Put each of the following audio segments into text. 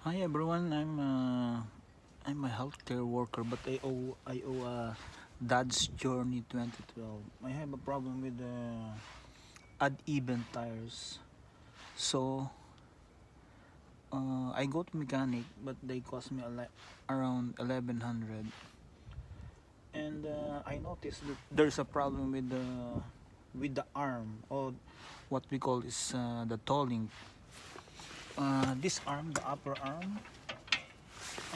Hi everyone, I'm a healthcare worker, but I owe a Dad's Journey 2012. I have a problem with the uneven tires, so I go to mechanic, but they cost me around 1100. And I noticed that there's a problem with the arm, or what we call is the tolling. This arm, the upper arm,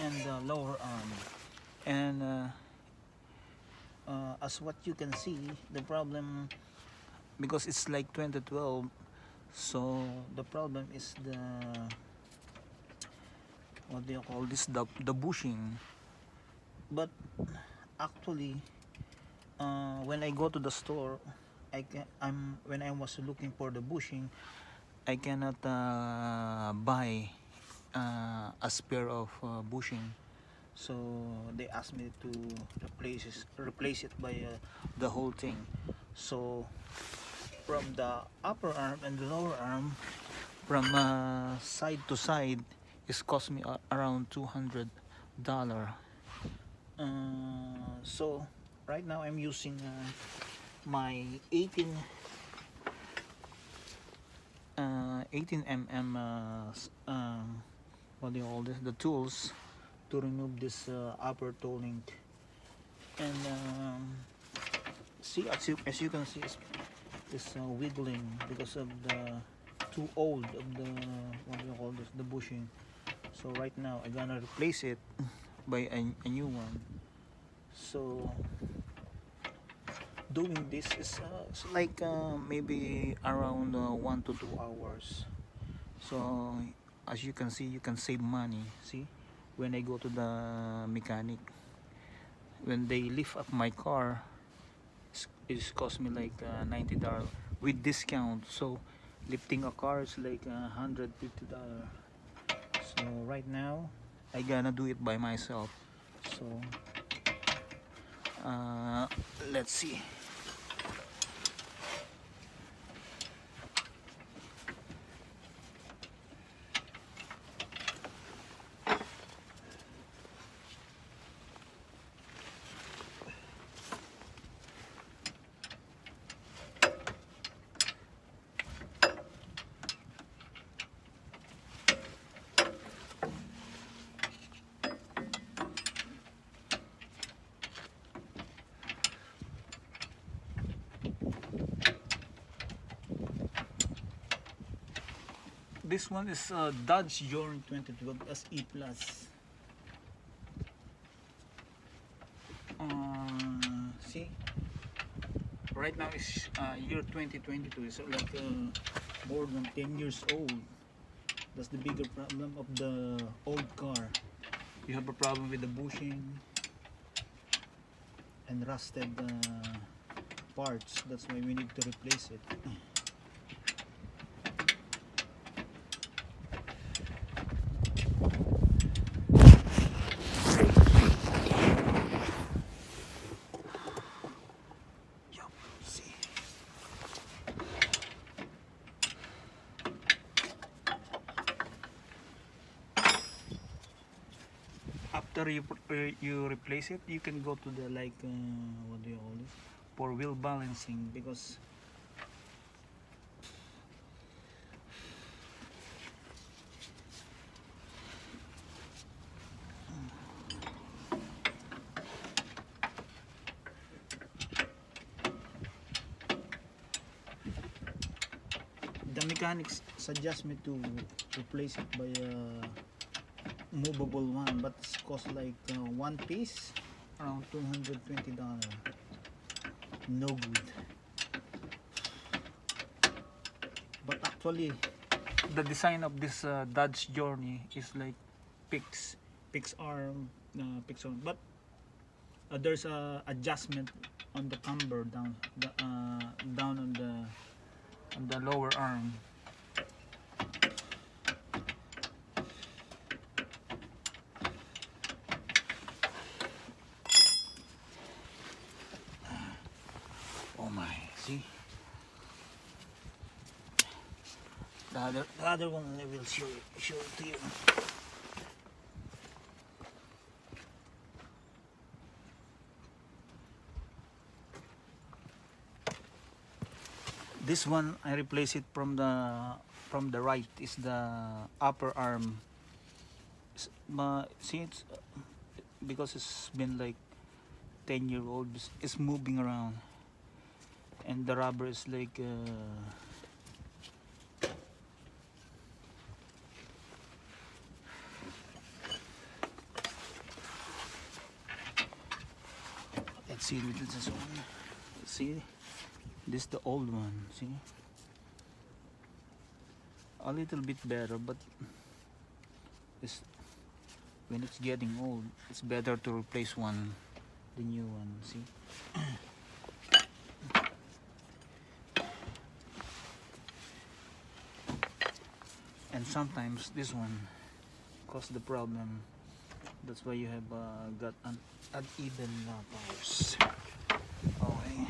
and the lower arm. And as what you can see, the problem, because it's like 2012, so the problem is the, what do you call this, the bushing. But actually, when I go to the store, when I was looking for the bushing, I cannot buy a spare of bushing. So they asked me to replace it by the whole thing. So from the upper arm and the lower arm, from side to side, it's cost me around $200. So right now I'm using my 18 mm what do you call this, the tools to remove this upper toe link. And see, as you can see, it's wiggling because of the too old of the, what do you call this, the bushing. So right now I'm gonna replace it by a new one. So doing this is it's like maybe around 1 to 2 hours. So as you can see, you can save money. See, when I go to the mechanic, when they lift up my car, it's cost me like $90 with discount. So lifting a car is like $150. So right now I gonna do it by myself. So let's see. This one is Dodge Journey 2012 SE Plus. See, right now is year 2022, so like more than 10 years old. That's the bigger problem of the old car. You have a problem with the bushing and rusted parts. That's why we need to replace it. See. After you replace it, you can go to the like what do you call this, for wheel balancing, because the mechanics suggest me to replace it by a movable one, but it's cost like one piece around $220. No good. But actually, the design of this Dodge Journey is like pix arm, but there's a adjustment on the camber down on the lower arm. Oh my, see? The other one I will show it to you. This one I replace it from the right is the upper arm. See, it's because it's been like 10-year-old, it's moving around, and the rubber is like let's see with this one. See, this is the old one. See, a little bit better, but it's, when it's getting old, it's better to replace the new one. See, and sometimes this one cause the problem. That's why you have got an uneven powers. Okay.